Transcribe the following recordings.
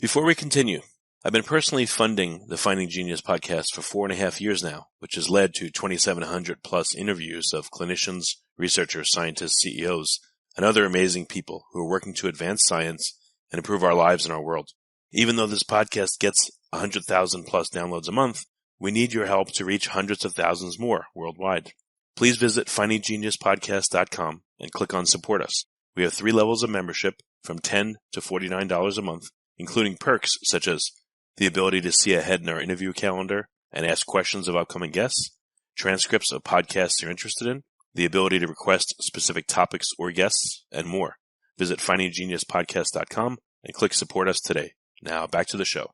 Before we continue, I've been personally funding the Finding Genius podcast for 4.5 years now, which has led to 2,700 plus interviews of clinicians, researchers, scientists, CEOs, and other amazing people who are working to advance science and improve our lives and our world. Even though this podcast gets 100,000 plus downloads a month, we need your help to reach hundreds of thousands more worldwide. Please visit findinggeniuspodcast.com and click on Support Us. We have 3 levels of membership from $10 to $49 a month, including perks such as the ability to see ahead in our interview calendar and ask questions of upcoming guests, transcripts of podcasts you're interested in, the ability to request specific topics or guests, and more. Visit findinggeniuspodcast.com and click Support Us today. Now, back to the show.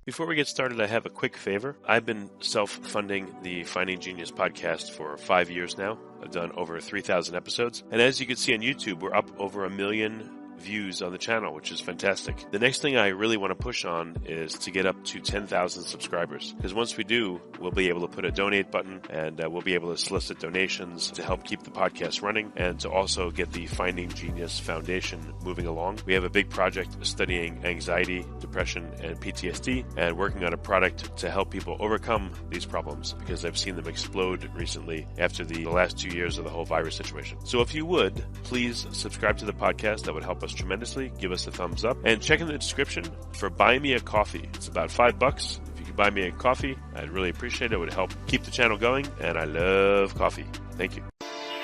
Before we get started, I have a quick favor. I've been self-funding the Finding Genius podcast for 5 years now. I've done over 3,000 episodes. And as you can see on YouTube, we're up over 1 million views on the channel, which is fantastic. The next thing I really want to push on is to get up to 10,000 subscribers, because once we do, we'll be able to put a donate button and we'll be able to solicit donations to help keep the podcast running and to also get the Finding Genius Foundation moving along. We have a big project studying anxiety, depression, and PTSD, and working on a product to help people overcome these problems, because I've seen them explode recently after the last 2 years of the whole virus situation. So if you would, please subscribe to the podcast. That would help us tremendously. Give us a thumbs up and check in the description for Buy Me a Coffee. It's about $5. If you could buy me a coffee, I'd really appreciate it. It would help keep the channel going, and I love coffee. Thank you.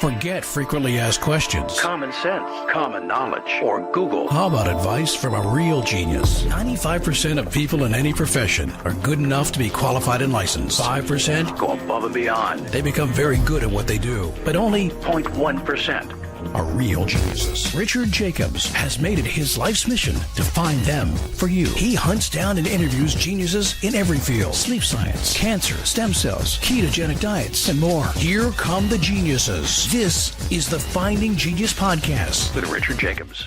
Forget frequently asked questions, common sense, common knowledge, or Google. How about advice from a real genius? 95% of people in any profession are good enough to be qualified and licensed. 5% go above and beyond. They become very good at what they do, but only 0.1% are real geniuses. Richard Jacobs has made it his life's mission to find them for you. He hunts down and interviews geniuses in every field: sleep science, cancer, stem cells, ketogenic diets, and more. Here come the geniuses. This is the Finding Genius Podcast with Richard Jacobs.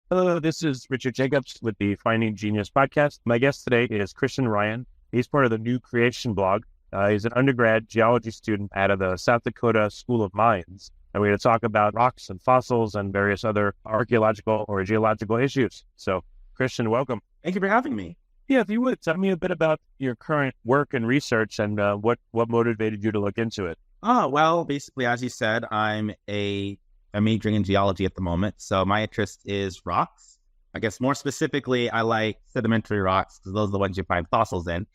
Hello, this is Richard Jacobs with the Finding Genius Podcast. My guest today is Christian Ryan. He's part of the New Creation blog. He's an undergrad geology student out of the South Dakota School of Mines. And we're going to talk about rocks and fossils and various other archaeological or geological issues. So, Christian, welcome. Thank you for having me. Yeah, if you would, tell me a bit about your current work and research and what motivated you to look into it. Well, basically, as you said, I'm majoring in geology at the moment. So my interest is rocks. I guess more specifically, I like sedimentary rocks because those are the ones you find fossils in.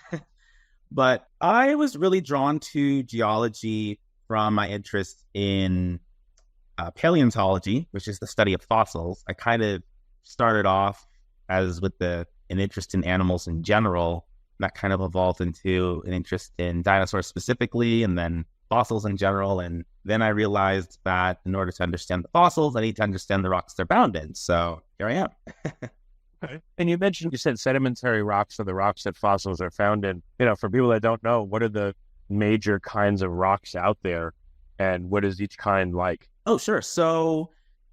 But I was really drawn to geology from my interest in paleontology, which is the study of fossils. I kind of started off as with an interest in animals in general. That kind of evolved into an interest in dinosaurs specifically, and then fossils in general. And then I realized that in order to understand the fossils, I need to understand the rocks they're found in. So here I am. Okay. And you said sedimentary rocks are the rocks that fossils are found in. For people that don't know, what are the major kinds of rocks out there, and what is each kind like? Oh, sure. So,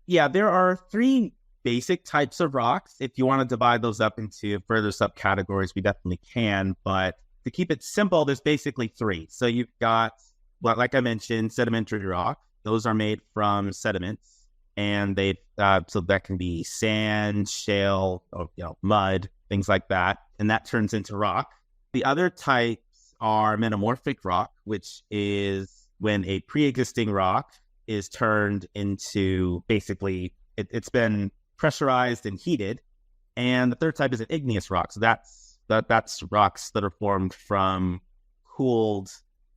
yeah, there are 3 basic types of rocks. If you want to divide those up into further subcategories, we definitely can. But to keep it simple, there's basically 3. So you've got, well, like I mentioned, sedimentary rock. Those are made from sediments. And they so that can be sand, shale, or, mud, things like that, and that turns into rock. The other types are metamorphic rock, which is when a pre-existing rock is turned into basically it's been pressurized and heated. And the third type is an igneous rock. So that's rocks that are formed from cooled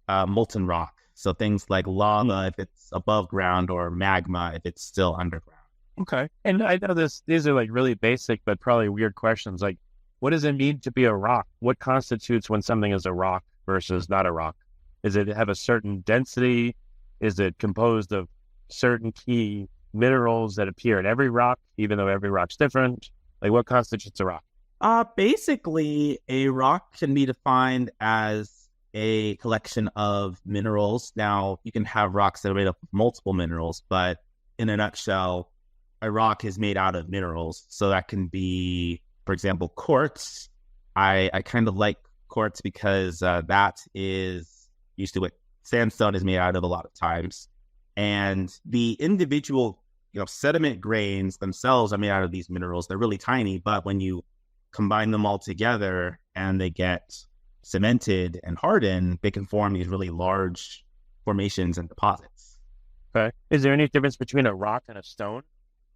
molten rock. So things like lava if it's above ground, or magma if it's still underground. Okay. And I know these are like really basic, but probably weird questions. Like, what does it mean to be a rock? What constitutes when something is a rock versus not a rock? Does it have a certain density? Is it composed of certain key minerals that appear in every rock, even though every rock's different? Like, what constitutes a rock? Basically, a rock can be defined as a collection of minerals. Now, you can have rocks that are made up of multiple minerals, but in a nutshell, a rock is made out of minerals. So that can be, for example, quartz. I kind of like quartz because that is used to what sandstone is made out of a lot of times. And the individual sediment grains themselves are made out of these minerals. They're really tiny, but when you combine them all together and they get cemented and hardened, they can form these really large formations and deposits. Okay. Is there any difference between a rock and a stone?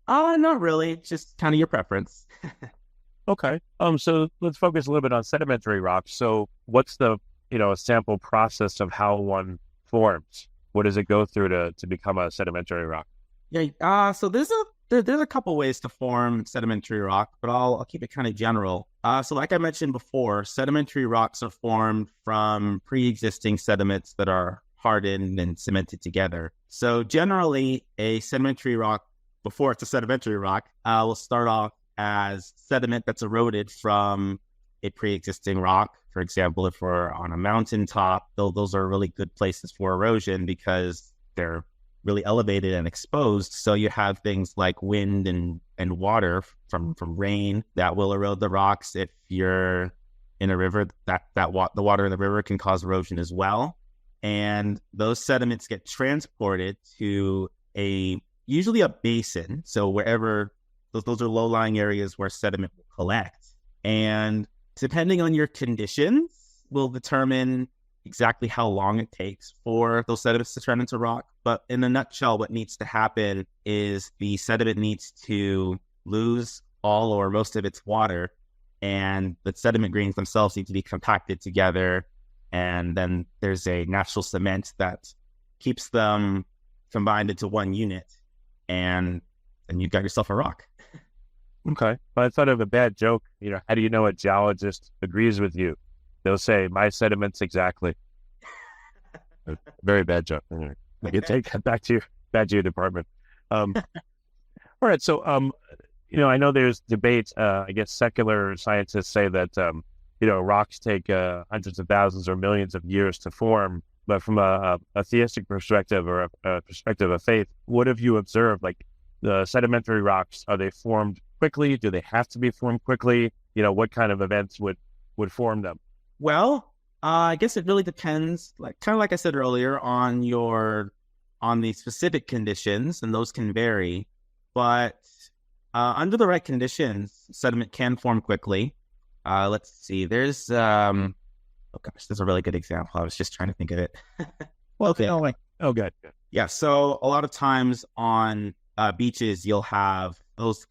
Not really. It's just kind of your preference. Okay. So let's focus a little bit on sedimentary rocks. So what's the, a sample process of how one forms? What does it go through to become a sedimentary rock? Yeah. So there's a couple ways to form sedimentary rock, but I'll keep it kind of general. So like I mentioned before, sedimentary rocks are formed from pre-existing sediments that are hardened and cemented together. So generally, a sedimentary rock, before it's a sedimentary rock, will start off as sediment that's eroded from a pre-existing rock. For example, if we're on a mountaintop, those are really good places for erosion because they're really elevated and exposed. So you have things like wind and water from rain that will erode the rocks. If you're in a river, the water in the river can cause erosion as well. And those sediments get transported to usually a basin. So wherever those are low-lying areas where sediment will collect. And depending on your conditions will determine exactly how long it takes for those sediments to turn into rock. But in a nutshell, what needs to happen is the sediment needs to lose all or most of its water, and the sediment grains themselves need to be compacted together. And then there's a natural cement that keeps them combined into one unit, and then you've got yourself a rock. Okay. Well, I thought of a bad joke. How do you know a geologist agrees with you? They'll say, my sediments exactly. Very bad joke. You take that back to your department. All right. So, I know there's debate. I guess secular scientists say that, rocks take hundreds of thousands or millions of years to form. But from a theistic perspective or a perspective of faith, what have you observed? Like the sedimentary rocks, are they formed quickly? Do they have to be formed quickly? What kind of events would form them? Well, I guess it really depends, kind of like I said earlier, on the specific conditions, and those can vary. But under the right conditions, sediment can form quickly. Let's see. There's there's a really good example. I was just trying to think of it. Well, okay. Oh, good. Yeah. So a lot of times on beaches, you'll have those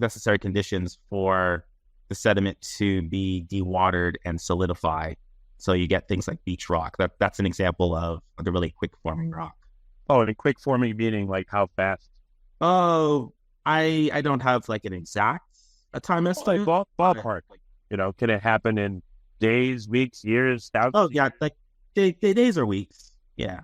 necessary conditions for the sediment to be dewatered and solidify. So you get things like beach rock. That's an example of a really quick forming rock. Oh, and quick forming meaning like how fast? Oh, I don't have like an exact time estimate. Like ballpark. Can it happen in days, weeks, years, thousands? Oh yeah, like days or weeks. Yeah.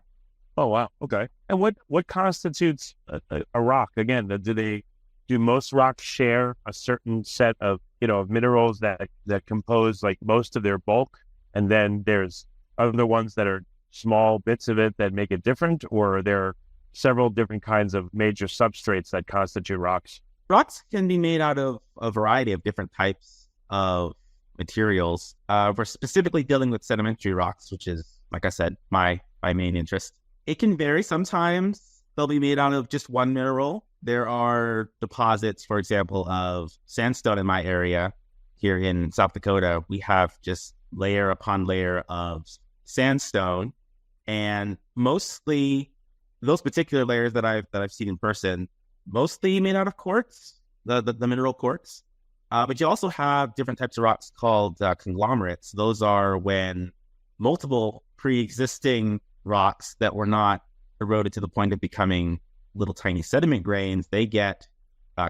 Oh wow. Okay. And what constitutes a rock? Again, do most rocks share a certain set of of minerals that compose like most of their bulk, and then there's other ones that are small bits of it that make it different, or are there several different kinds of major substrates that constitute rocks? Rocks can be made out of a variety of different types of materials. We're specifically dealing with sedimentary rocks, which is, like I said, my main interest. It can vary. Sometimes they'll be made out of just one mineral. There are deposits, for example, of sandstone in my area here in South Dakota. We have just layer upon layer of sandstone, and mostly those particular layers that I've seen in person, mostly made out of quartz, the mineral quartz. But you also have different types of rocks called conglomerates. Those are when multiple pre-existing rocks that were not eroded to the point of becoming little tiny sediment grains, they get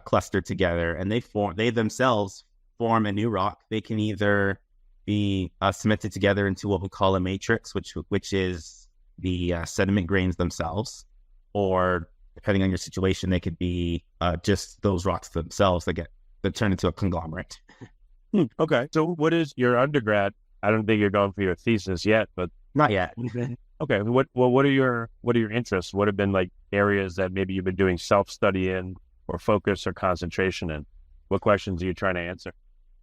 clustered together, and they themselves form a new rock. They can either be cemented together into what we call a matrix, which is the sediment grains themselves, or depending on your situation, they could be just those rocks themselves that turn into a conglomerate. Okay. So what is your undergrad? I don't think you're going for your thesis yet, but not yet. Okay. What are your interests? What have been like areas that maybe you've been doing self-study in, or focus or concentration in? What questions are you trying to answer?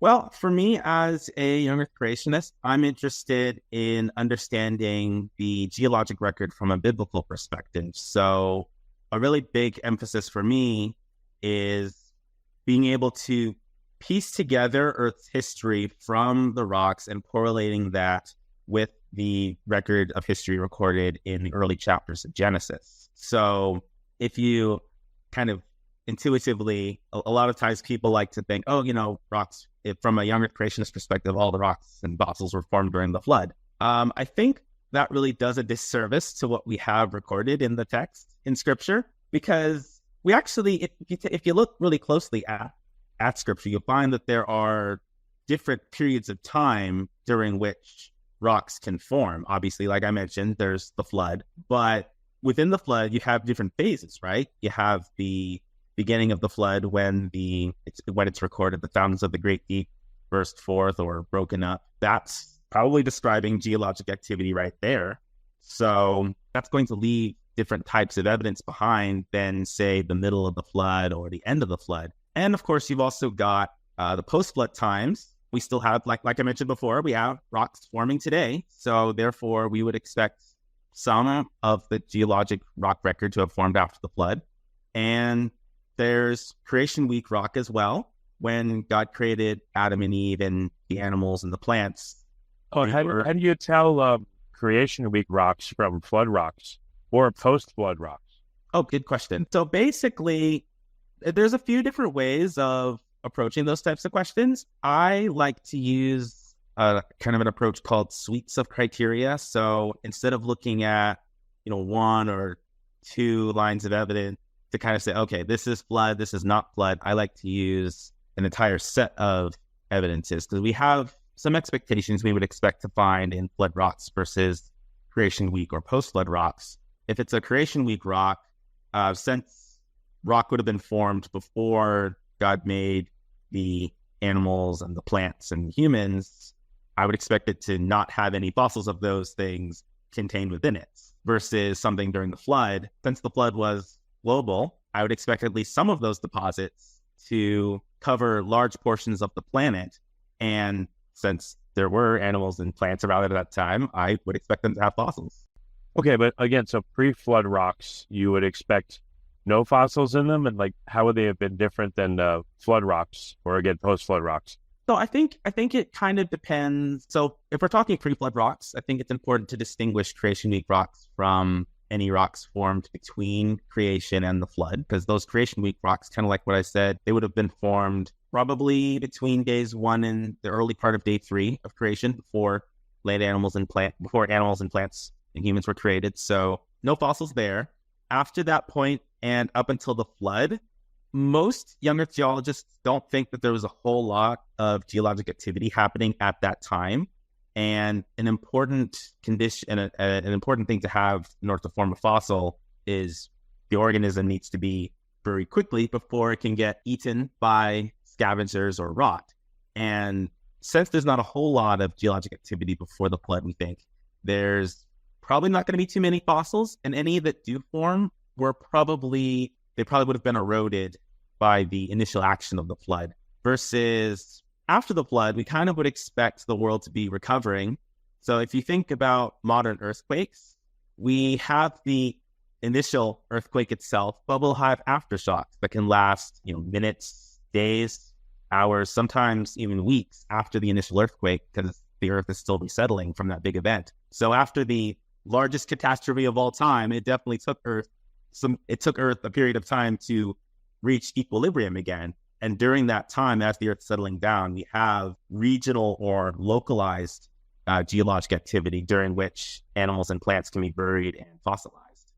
Well, for me as a young earth creationist, I'm interested in understanding the geologic record from a biblical perspective. So a really big emphasis for me is being able to piece together Earth's history from the rocks and correlating that with the record of history recorded in the early chapters of Genesis. So if you kind of intuitively, a lot of times people like to think, rocks, from a younger creationist perspective, all the rocks and fossils were formed during the flood. I think that really does a disservice to what we have recorded in the text in Scripture, because we actually, if you look really closely at Scripture, you'll find that there are different periods of time during which rocks can form. Obviously, like I mentioned, there's the flood, but within the flood, you have different phases, right? You have the beginning of the flood when it's recorded, the fountains of the great deep burst forth or broken up. That's probably describing geologic activity right there. So that's going to leave different types of evidence behind than, say, the middle of the flood or the end of the flood. And of course, you've also got the post-flood times. We still have, like I mentioned before, we have rocks forming today. So therefore, we would expect some of the geologic rock record to have formed after the flood. And there's Creation Week rock as well, when God created Adam and Eve and the animals and the plants. Oh, how do you tell Creation Week rocks from flood rocks or post-flood rocks? Oh, good question. So basically, there's a few different ways of approaching those types of questions. I like to use kind of an approach called suites of criteria. So instead of looking at, one or two lines of evidence to kind of say, okay, this is flood, this is not flood, I like to use an entire set of evidences, because we have some expectations we would expect to find in flood rocks versus Creation Week or post-flood rocks. If it's a Creation Week rock, since rock would have been formed before God made the animals and the plants and humans, I would expect it to not have any fossils of those things contained within it, versus something during the flood. Since the flood was global, I would expect at least some of those deposits to cover large portions of the planet. And since there were animals and plants around at that time, I would expect them to have fossils. Okay, but again, so pre-flood rocks, you would expect no fossils in them, and how would they have been different than flood rocks, or again, post-flood rocks? So I think it kind of depends. So if we're talking pre-flood rocks, I think it's important to distinguish Creation Week rocks from any rocks formed between creation and the flood, because those Creation Week rocks, kind of like what I said, they would have been formed probably between days 1 and the early part of day 3 of creation, before animals and plants and humans were created. So no fossils there. After that point and up until the flood, most younger geologists don't think that there was a whole lot of geologic activity happening at that time. And an important condition, an important thing to have in order to form a fossil, is the organism needs to be buried quickly before it can get eaten by scavengers or rot. And since there's not a whole lot of geologic activity before the flood, we think there's probably not going to be too many fossils, and any that do form they probably would have been eroded by the initial action of the flood. Versus after the flood, we kind of would expect the world to be recovering. So if you think about modern earthquakes, we have the initial earthquake itself, but we'll have aftershocks that can last, minutes, days, hours, sometimes even weeks after the initial earthquake, because the earth is still resettling from that big event. So after the largest catastrophe of all time, it definitely took Earth a period of time to reach equilibrium again. And during that time, as the Earth's settling down, we have regional or localized geologic activity during which animals and plants can be buried and fossilized.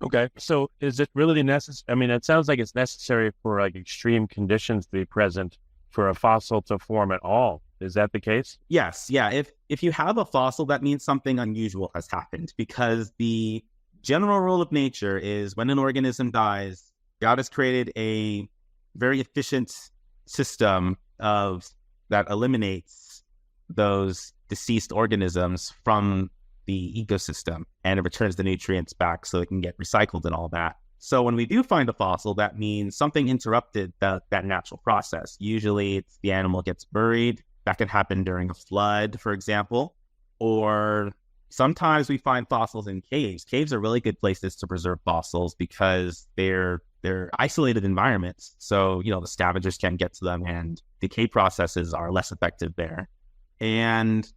Okay, so is it really necessary? I mean, it sounds like it's necessary for extreme conditions to be present for a fossil to form at all. Is that the case? Yes. Yeah. If you have a fossil, that means something unusual has happened, because the general rule of nature is when an organism dies, God has created a very efficient system that eliminates those deceased organisms from the ecosystem, and it returns the nutrients back so it can get recycled and all that. So when we do find a fossil, that means something interrupted that natural process. Usually it's the animal gets buried. That can happen during a flood, for example, or Sometimes we find fossils in caves. Caves are really good places to preserve fossils because they're isolated environments. So, the scavengers can't get to them and decay processes are less effective there. And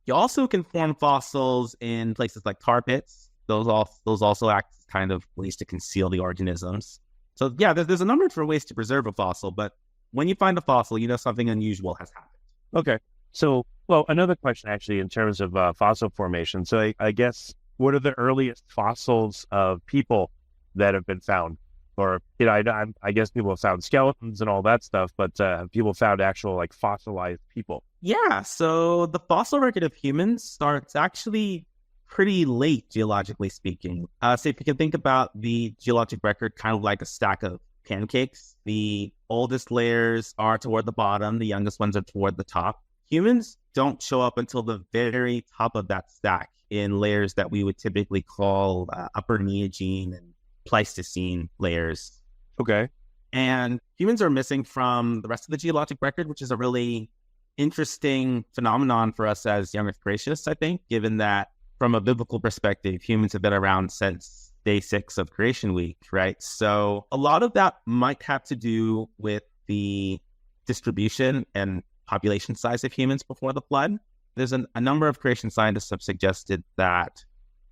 you also can form fossils in places like tar pits. Those also act as kind of ways to conceal the organisms. So yeah, there's a number of different ways to preserve a fossil, but when you find a fossil, something unusual has happened. Okay. So, well, another question actually in terms of fossil formation. So I guess, what are the earliest fossils of people that have been found? Or, I guess people have found skeletons and all that stuff, but people found actual like fossilized people. Yeah, so the fossil record of humans starts actually pretty late, geologically speaking. So if you can think about the geologic record kind of like a stack of pancakes, the oldest layers are toward the bottom, the youngest ones are toward the top. Humans don't show up until the very top of that stack in layers that we would typically call Upper Neogene and Pleistocene layers. Okay. And humans are missing from the rest of the geologic record, which is a really interesting phenomenon for us as young Earth creationists, I think, given that from a biblical perspective, humans have been around since day 6 of creation week, right? So a lot of that might have to do with the distribution and population size of humans before the flood. There's a number of creation scientists have suggested that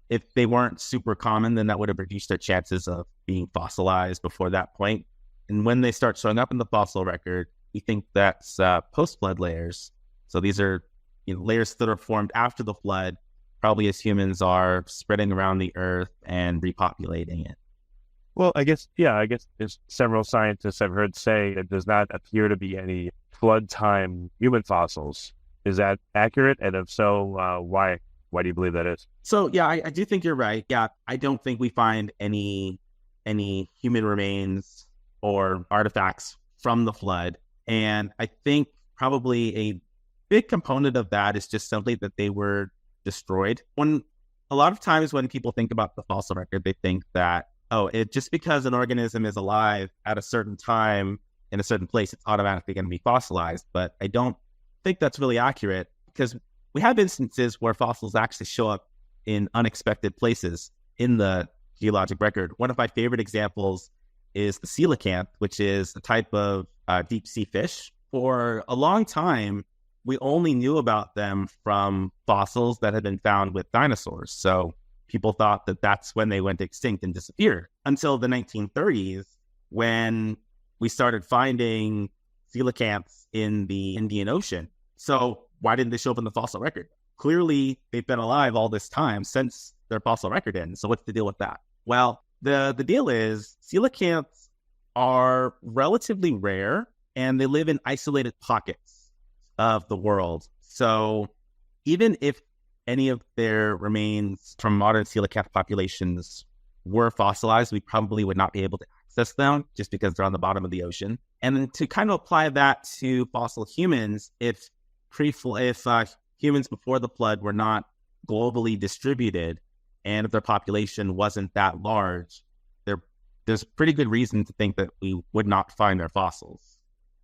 if they weren't super common, then that would have reduced their chances of being fossilized before that point. And when they start showing up in the fossil record, we think that's post-flood layers. So these are layers that are formed after the flood, probably as humans are spreading around the earth and repopulating it. Well, I guess there's several scientists I've heard say it does not appear to be any flood time human fossils. Is that accurate? And if so, why? Why do you believe that is? So, yeah, I do think you're right. Yeah, I don't think we find any human remains or artifacts from the flood. And I think probably a big component of that is just simply that they were destroyed. A lot of times when people think about the fossil record, they think that, just because an organism is alive at a certain time in a certain place, it's automatically going to be fossilized. But I don't think that's really accurate, because we have instances where fossils actually show up in unexpected places in the geologic record. One of my favorite examples is the coelacanth, which is a type of deep sea fish. For a long time, we only knew about them from fossils that had been found with dinosaurs. So people thought that that's when they went extinct and disappeared, until the 1930s, when we started finding coelacanths in the Indian Ocean. So why didn't they show up in the fossil record? Clearly, they've been alive all this time since their fossil record ends. So what's the deal with that? Well, the deal is coelacanths are relatively rare, and they live in isolated pockets of the world. So even if any of their remains from modern coelacanth populations were fossilized, we probably would not be able to access them just because they're on the bottom of the ocean. And then to kind of apply that to fossil humans, if humans before the flood were not globally distributed, and if their population wasn't that large, there's pretty good reason to think that we would not find their fossils.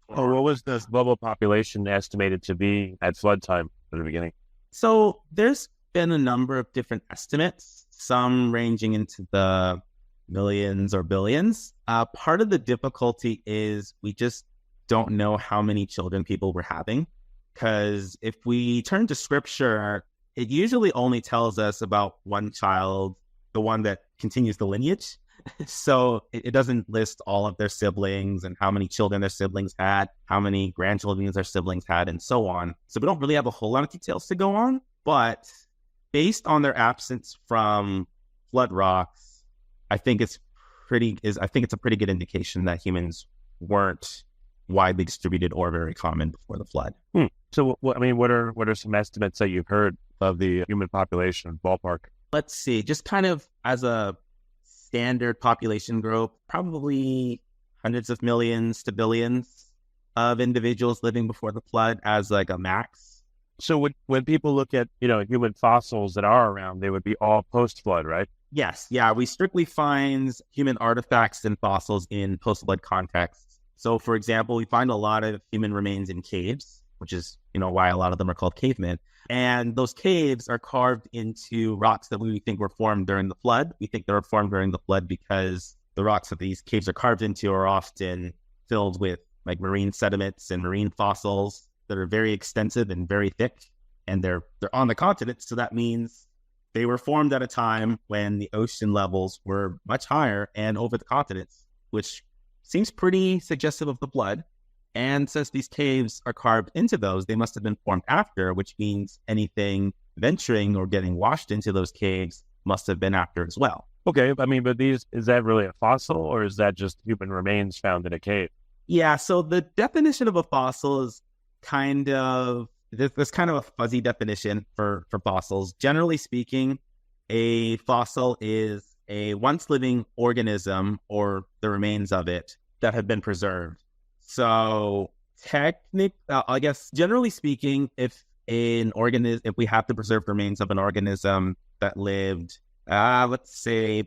What was the global population estimated to be at flood time at the beginning? So there's been a number of different estimates, some ranging into the millions or billions. Part of the difficulty is we just don't know how many children people were having, because if we turn to scripture, it usually only tells us about one child, the one that continues the lineage. So it doesn't list all of their siblings and how many children their siblings had, how many grandchildren their siblings had, and so on. So we don't really have a whole lot of details to go on, but based on their absence from flood rocks, I think it's a pretty good indication that humans weren't widely distributed or very common before the flood. So, what are some estimates that you've heard of the human population ballpark? Let's see, just kind of as a standard population growth, probably hundreds of millions to billions of individuals living before the flood as like a max. So when people look at, human fossils that are around, they would be all post-flood, right? Yes. Yeah. We strictly find human artifacts and fossils in post-flood contexts. So for example, we find a lot of human remains in caves, which is, why a lot of them are called cavemen. And those caves are carved into rocks that we think were formed during the flood. We think they were formed during the flood because the rocks that these caves are carved into are often filled with like marine sediments and marine fossils that are very extensive and very thick. And they're on the continent. So that means they were formed at a time when the ocean levels were much higher and over the continents, which seems pretty suggestive of the flood. And since these caves are carved into those, they must have been formed after, which means anything venturing or getting washed into those caves must have been after as well. Okay, but is that really a fossil, or is that just human remains found in a cave? Yeah, so the definition of a fossil is there's kind of a fuzzy definition for fossils. Generally speaking, a fossil is a once living organism or the remains of it that have been preserved. So I guess generally speaking, if we have to preserve the remains of an organism that lived, let's say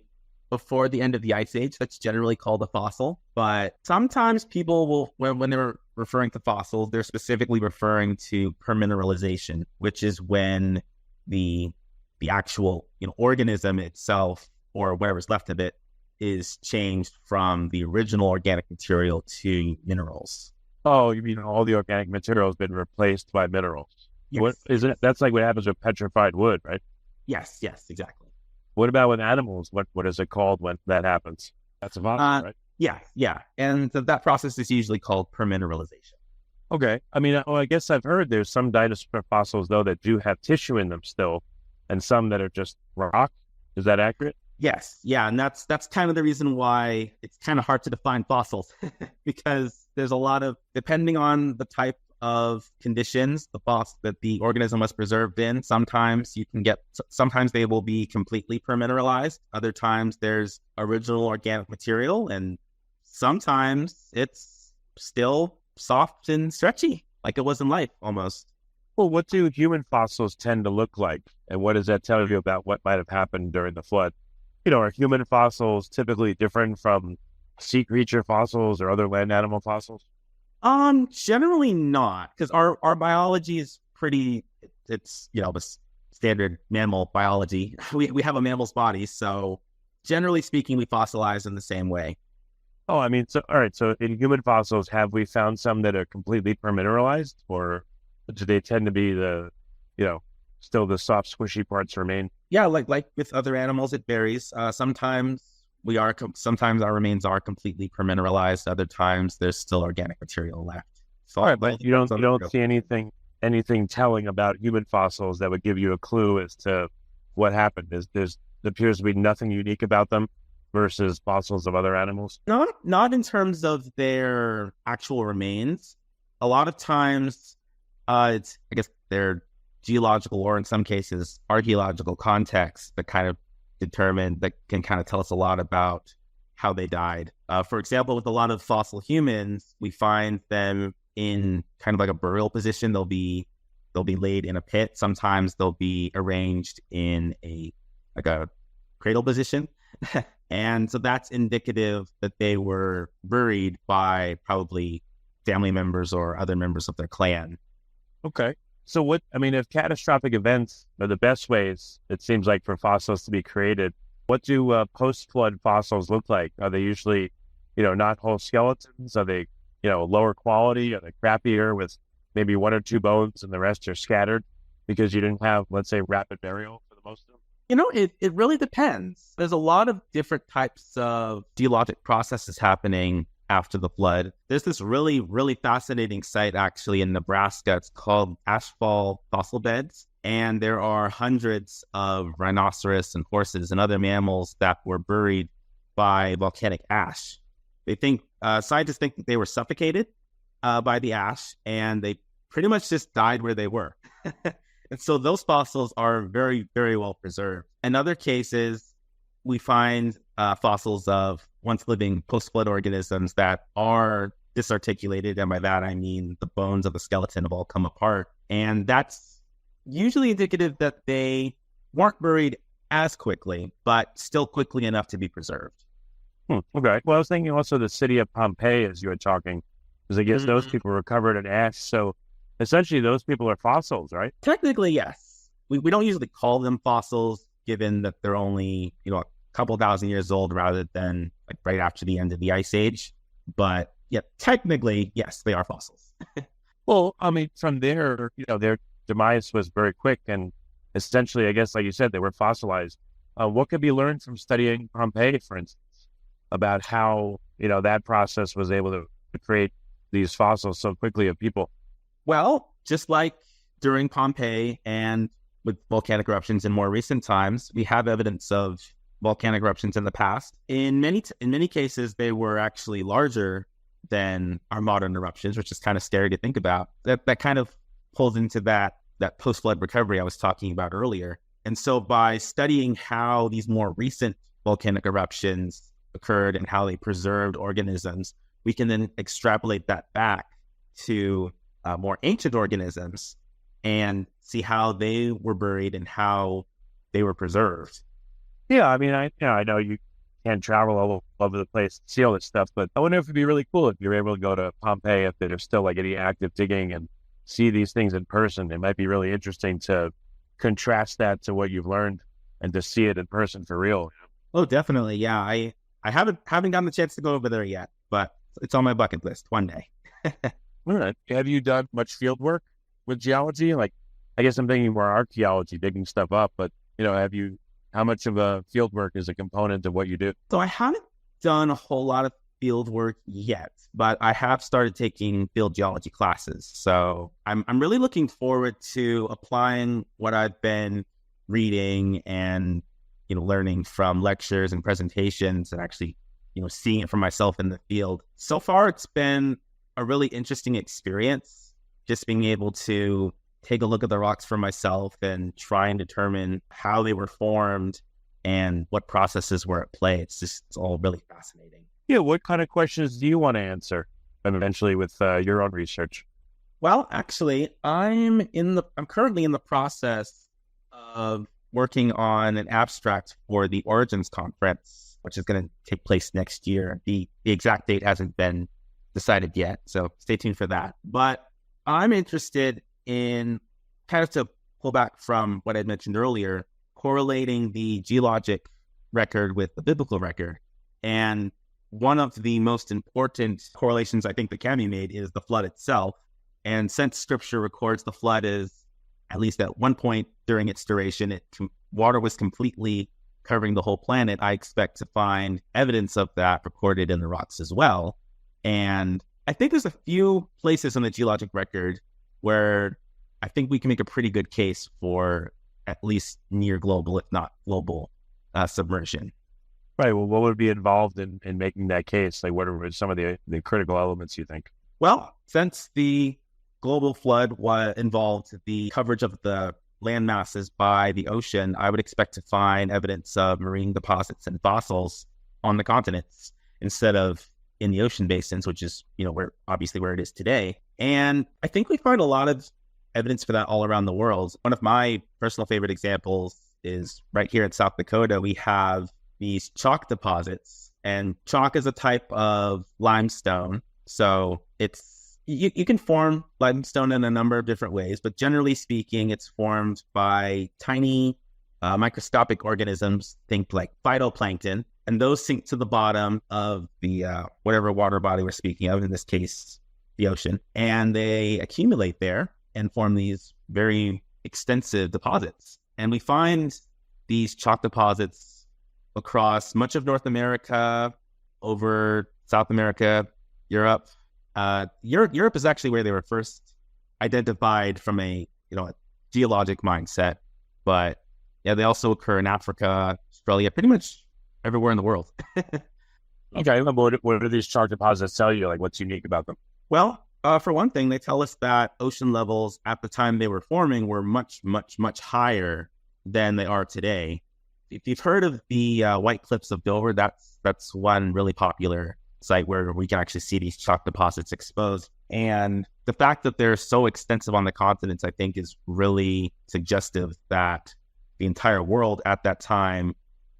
before the end of the Ice Age, that's generally called a fossil. But sometimes people will, when they're referring to fossils, they're specifically referring to permineralization, which is when the actual organism itself or whatever's left of it is changed from the original organic material to minerals. Oh, you mean all the organic material has been replaced by minerals? Yes. What is it? That's like what happens with petrified wood, right? Yes, exactly. What about with animals? What is it called when that happens? That's a fossil, right? Yeah. And that process is usually called permineralization. Okay. I guess I've heard there's some dinosaur fossils, though, that do have tissue in them still, and some that are just rock. Is that accurate? Yes. Yeah. And that's kind of the reason why it's kind of hard to define fossils because there's a lot of, depending on the type of conditions that the organism was preserved in, sometimes they will be completely permineralized. Other times there's original organic material, and sometimes it's still soft and stretchy, like it was in life almost. Well, what do human fossils tend to look like? And what does that tell you about what might have happened during the flood? Are human fossils typically different from sea creature fossils or other land animal fossils? Generally not, because our biology is it's the standard mammal biology. We have a mammal's body, so generally speaking, we fossilize in the same way. Oh, all right. So in human fossils, have we found some that are completely permineralized, or do they tend to be still the soft, squishy parts remain? Yeah, like with other animals, it varies. Sometimes our remains are completely permineralized. Other times, there's still organic material left. So, all right, but you don't see anything telling about human fossils that would give you a clue as to what happened. There appears to be nothing unique about them versus fossils of other animals. Not in terms of their actual remains. A lot of times, it's, I guess, their geological or in some cases archaeological context that can kind of tell us a lot about how they died. For example, with a lot of fossil humans, we find them in kind of like a burial position. They'll be laid in a pit. Sometimes they'll be arranged in a cradle position. And so that's indicative that they were buried by probably family members or other members of their clan. Okay. So if catastrophic events are the best ways, it seems like, for fossils to be created, what do post-flood fossils look like? Are they usually, not whole skeletons? Are they, lower quality? Are they crappier with maybe one or two bones and the rest are scattered because you didn't have, let's say, rapid burial for the most of them? It really depends. There's a lot of different types of geologic processes happening after the flood. There's this really, really fascinating site actually in Nebraska. It's called Ashfall Fossil Beds. And there are hundreds of rhinoceros and horses and other mammals that were buried by volcanic ash. Scientists think that they were suffocated by the ash, and they pretty much just died where they were. And so those fossils are very, very well preserved. In other cases, we find fossils of once living post-flood organisms that are disarticulated. And by that, I mean the bones of the skeleton have all come apart. And that's usually indicative that they weren't buried as quickly, but still quickly enough to be preserved. Okay. Well, I was thinking also the city of Pompeii as you were talking, because I guess those people were covered in ash. So essentially those people are fossils, right? Technically, yes. We don't usually call them fossils, given that they're only, a couple thousand years old rather than like right after the end of the Ice Age. But yeah, technically, yes, they are fossils. Well, I mean, from there, their demise was very quick, and essentially, I guess, like you said, they were fossilized. What could be learned from studying Pompeii, for instance, about how, that process was able to create these fossils so quickly of people? Well, just like during Pompeii and with volcanic eruptions in more recent times, we have evidence of volcanic eruptions in the past. In many cases, they were actually larger than our modern eruptions, which is kind of scary to think about. That kind of pulls into that post-flood recovery I was talking about earlier. And so by studying how these more recent volcanic eruptions occurred and how they preserved organisms, we can then extrapolate that back to more ancient organisms and see how they were buried and how they were preserved. Yeah, I mean, I know you can't travel all over the place to see all this stuff, but I wonder if it'd be really cool if you're able to go to Pompeii, if there's still like any active digging, and see these things in person. It might be really interesting to contrast that to what you've learned and to see it in person for real. Oh, definitely. Yeah, I haven't gotten the chance to go over there yet, but it's on my bucket list one day. All right. Have you done much field work with geology? Like, I guess I'm thinking more archaeology, digging stuff up, but how much of a field work is a component of what you do? So I haven't done a whole lot of field work yet, but I have started taking field geology classes. So I'm really looking forward to applying what I've been reading and, learning from lectures and presentations and actually, seeing it for myself in the field. So far, it's been a really interesting experience, just being able to take a look at the rocks for myself and try and determine how they were formed and what processes were at play. It's all really fascinating. Yeah, what kind of questions do you want to answer eventually with your own research? Well, actually, I'm currently in the process of working on an abstract for the Origins conference, which is going to take place next year. The exact date hasn't been decided yet, so stay tuned for that. But I'm interested in, kind of to pull back from what I mentioned earlier, correlating the geologic record with the biblical record. And one of the most important correlations I think that can be made is the flood itself. And since scripture records the flood as, at least at one point during its duration, water was completely covering the whole planet, I expect to find evidence of that recorded in the rocks as well. And I think there's a few places on the geologic record where I think we can make a pretty good case for at least near global, if not global, submersion. Right. Well, what would be involved in making that case? Like, what are some of the critical elements you think? Well, since the global flood involved the coverage of the land masses by the ocean, I would expect to find evidence of marine deposits and fossils on the continents instead of in the ocean basins, which is, where it is today. And I think we find a lot of evidence for that all around the world. One of my personal favorite examples is right here in South Dakota. We have these chalk deposits, and chalk is a type of limestone. So you can form limestone in a number of different ways, but generally speaking, it's formed by tiny microscopic organisms, think like phytoplankton, and those sink to the bottom of the whatever water body we're speaking of, in this case, the ocean, and they accumulate there and form these very extensive deposits. And we find these chalk deposits across much of North America, over South America, Europe. Europe is actually where they were first identified from a geologic mindset, but yeah, they also occur in Africa, Australia, pretty much everywhere in the world. Okay, what do these chalk deposits tell you? Like, what's unique about them? Well, for one thing, they tell us that ocean levels at the time they were forming were much, much, much higher than they are today. If you've heard of the White Cliffs of Dover, that's one really popular site where we can actually see these chalk deposits exposed. And the fact that they're so extensive on the continents, I think, is really suggestive that the entire world at that time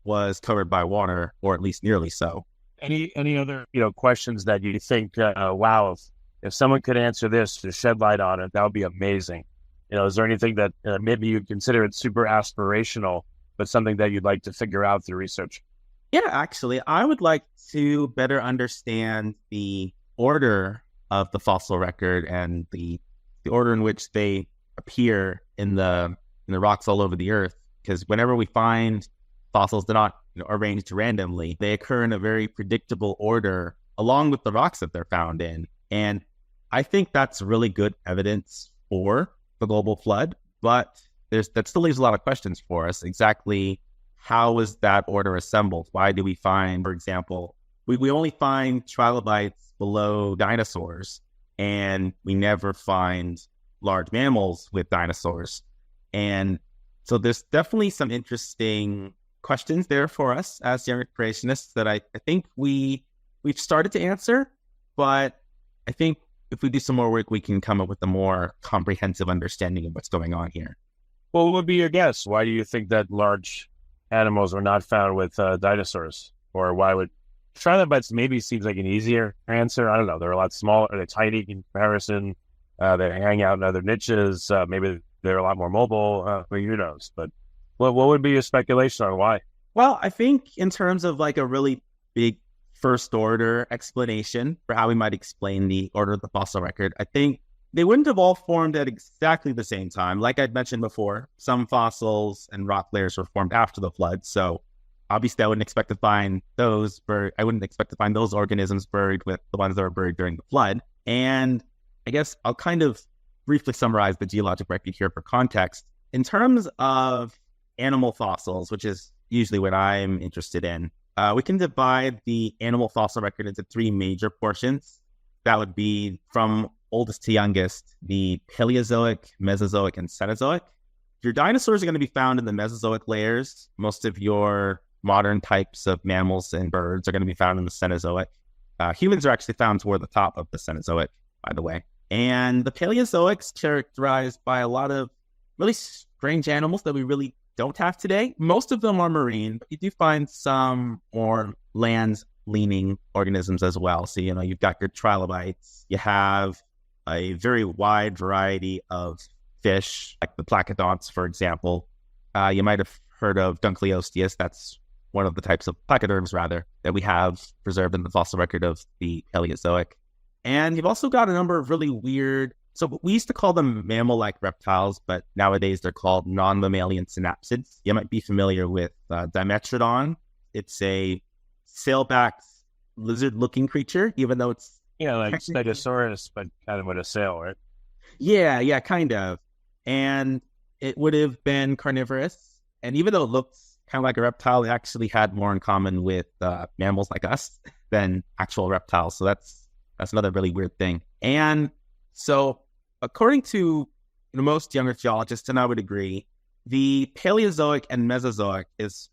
was covered by water, or at least nearly so. Any other questions that you think, wow, if someone could answer this to shed light on it, that would be amazing. Is there anything that maybe you'd consider it super aspirational, but something that you'd like to figure out through research? Yeah, actually, I would like to better understand the order of the fossil record and the order in which they appear in the rocks all over the earth. Because whenever we find fossils, they're not arranged randomly. They occur in a very predictable order along with the rocks that they're found in. And I think that's really good evidence for the global flood, but that still leaves a lot of questions for us. Exactly how was that order assembled? Why do we find, for example, we only find trilobites below dinosaurs, and we never find large mammals with dinosaurs. And so there's definitely some interesting questions there for us as younger creationists that I think we've started to answer, but I think if we do some more work, we can come up with a more comprehensive understanding of what's going on here. Well, what would be your guess? Why do you think that large animals were not found with dinosaurs? Or why would trilobites maybe seems like an easier answer? I don't know. They're a lot smaller. They're tiny in comparison. They hang out in other niches. Maybe they're a lot more mobile. Who knows? But what would be your speculation on why? Well, I think in terms of like a really big first order explanation for how we might explain the order of the fossil record, I think they wouldn't have all formed at exactly the same time. Like I'd mentioned before, some fossils and rock layers were formed after the flood. So obviously I wouldn't expect to find those organisms buried with the ones that were buried during the flood. And I guess I'll kind of briefly summarize the geologic record here for context. In terms of animal fossils, which is usually what I'm interested in, we can divide the animal fossil record into three major portions. That would be from oldest to youngest, the Paleozoic, Mesozoic, and Cenozoic. Your dinosaurs are going to be found in the Mesozoic layers. Most of your modern types of mammals and birds are going to be found in the Cenozoic. Humans are actually found toward the top of the Cenozoic, by the way. And the Paleozoic's characterized by a lot of really strange animals that we really don't have today. Most of them are marine, but you do find some more land-leaning organisms as well. So, you've got your trilobites. You have a very wide variety of fish, like the placoodonts, for example. You might have heard of Dunkleosteus. That's one of the types of placoderms, rather, that we have preserved in the fossil record of the Paleozoic. And you've also got a number of really weird, so we used to call them mammal-like reptiles, but nowadays they're called non-mammalian synapsids. You might be familiar with Dimetrodon. It's a sailback lizard-looking creature, even though it's... like Stegosaurus, but kind of with a sail, right? Yeah, kind of. And it would have been carnivorous. And even though it looks kind of like a reptile, it actually had more in common with mammals like us than actual reptiles. So that's another really weird thing. And so according to most younger geologists, and I would agree, the Paleozoic and Mesozoic is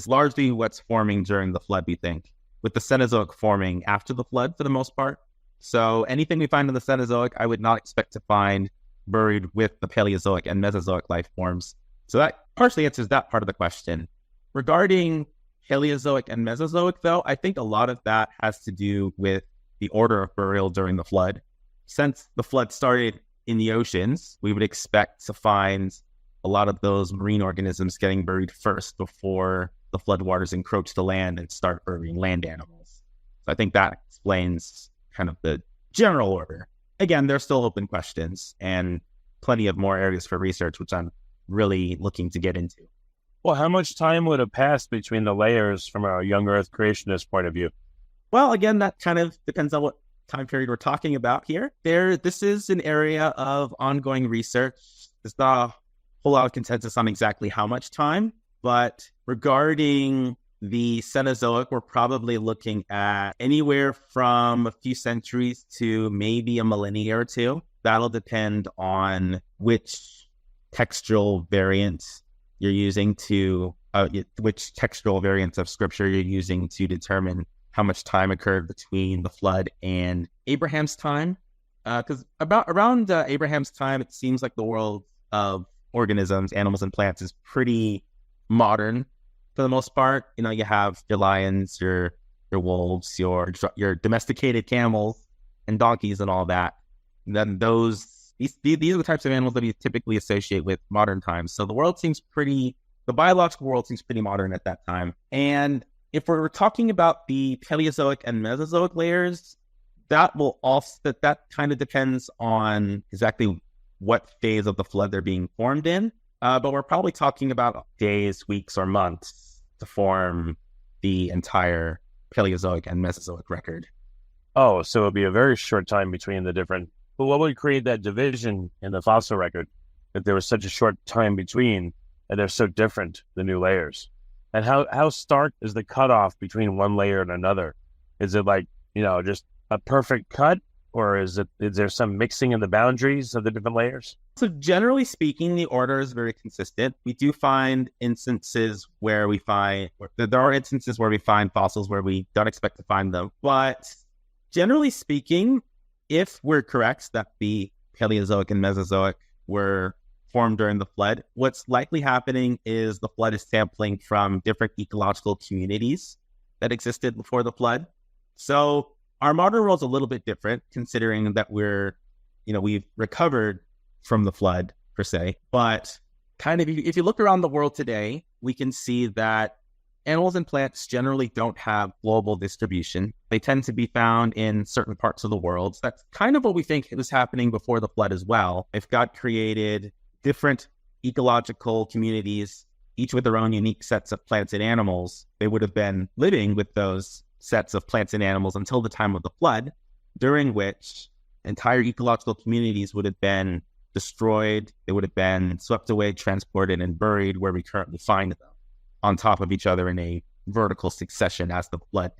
largely what's forming during the flood, we think, with the Cenozoic forming after the flood for the most part. So anything we find in the Cenozoic, I would not expect to find buried with the Paleozoic and Mesozoic life forms. So that partially answers that part of the question. Regarding Paleozoic and Mesozoic, though, I think a lot of that has to do with the order of burial during the flood. Since the flood started in the oceans, we would expect to find a lot of those marine organisms getting buried first before the floodwaters encroach the land and start burying land animals. So I think that explains kind of the general order. Again, there's still open questions and plenty of more areas for research, which I'm really looking to get into. Well, how much time would have passed between the layers from a young Earth creationist point of view? Well, again, that kind of depends on what time period we're talking about here. This is an area of ongoing research. There's not a whole lot of consensus on exactly how much time, but regarding the Cenozoic, we're probably looking at anywhere from a few centuries to maybe a millennia or two. That'll depend on which textual variants you're using which textual variants of scripture you're using to determine how much time occurred between the flood and Abraham's time. Because around Abraham's time, it seems like the world of organisms, animals, and plants is pretty modern for the most part. You have your lions, your wolves, your domesticated camels, and donkeys and all that, then these are the types of animals that we typically associate with modern times. So the biological world seems pretty modern at that time. And if we're talking about the Paleozoic and Mesozoic layers, that kind of depends on exactly what phase of the flood they're being formed in. But we're probably talking about days, weeks, or months to form the entire Paleozoic and Mesozoic record. Oh, so it'll be a very short time between the different. But what would create that division in the fossil record if there was such a short time between and they're so different, the new layers? And how stark is the cutoff between one layer and another? Is it like, just a perfect cut, or is there some mixing in the boundaries of the different layers? So generally speaking, the order is very consistent. We do find instances where there are instances where we find fossils where we don't expect to find them. But generally speaking, if we're correct that the Paleozoic and Mesozoic were formed during the flood, what's likely happening is the flood is sampling from different ecological communities that existed before the flood. So our modern world's a little bit different, considering that we've recovered from the flood per se. But kind of, if you look around the world today, we can see that animals and plants generally don't have global distribution. They tend to be found in certain parts of the world. So that's kind of what we think was happening before the flood as well. If God created different ecological communities, each with their own unique sets of plants and animals, they would have been living with those sets of plants and animals until the time of the flood, during which entire ecological communities would have been destroyed. They would have been swept away, transported, and buried where we currently find them, on top of each other in a vertical succession as the flood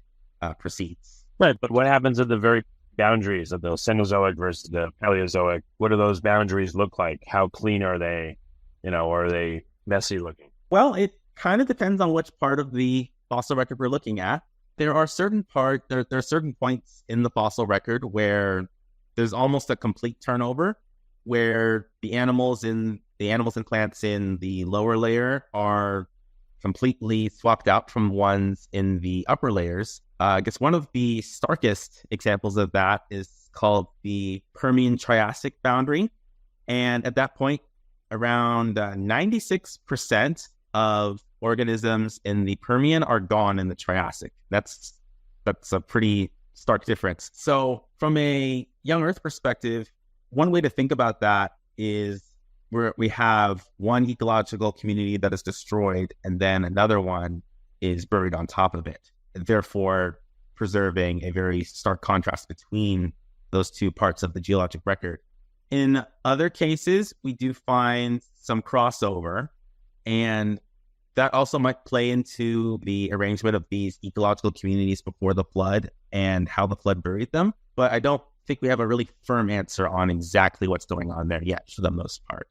proceeds. Right, but what happens at the very boundaries of the Cenozoic versus the Paleozoic? What do those boundaries look like? How clean are they? Or are they messy looking? Well, it kind of depends on which part of the fossil record we're looking at. There are certain points in the fossil record where there's almost a complete turnover, where the animals and plants in the lower layer are completely swapped out from ones in the upper layers. I guess one of the starkest examples of that is called the Permian-Triassic boundary. And at that point, around 96% of organisms in the Permian are gone in the Triassic. That's a pretty stark difference. So from a young Earth perspective, one way to think about that is where we have one ecological community that is destroyed and then another one is buried on top of it, therefore preserving a very stark contrast between those two parts of the geologic record. In other cases, we do find some crossover, and that also might play into the arrangement of these ecological communities before the flood and how the flood buried them. But I don't think we have a really firm answer on exactly what's going on there yet, for the most part.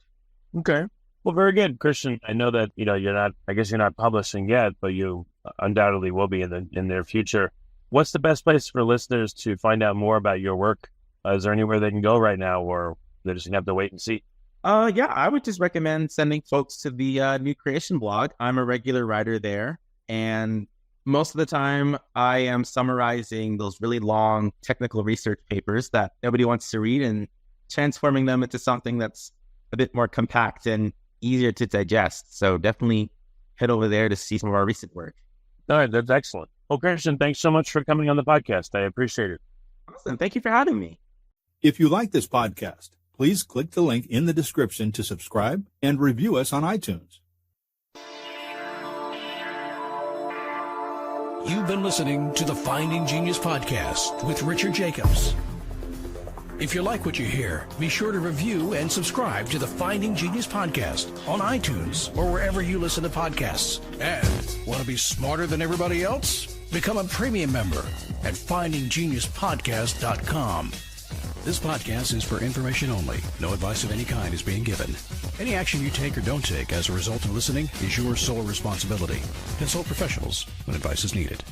Okay. Well, very good, Christian. I know that you're not publishing yet, but you undoubtedly will be in the near future. What's the best place for listeners to find out more about your work? Is there anywhere they can go right now, or they're just gonna have to wait and see? Yeah, I would just recommend sending folks to the New Creation blog. I'm a regular writer there, and most of the time I am summarizing those really long technical research papers that nobody wants to read and transforming them into something that's a bit more compact and easier to digest. So definitely head over there to see some of our recent work. All right, that's excellent. Well, Christian, thanks so much for coming on the podcast. I appreciate it. Awesome. Thank you for having me. If you like this podcast, please click the link in the description to subscribe and review us on iTunes. You've been listening to the Finding Genius podcast with Richard Jacobs. If you like what you hear, be sure to review and subscribe to the Finding Genius podcast on iTunes or wherever you listen to podcasts. And want to be smarter than everybody else? Become a premium member at findinggeniuspodcast.com. This podcast is for information only. No advice of any kind is being given. Any action you take or don't take as a result of listening is your sole responsibility. Consult professionals when advice is needed.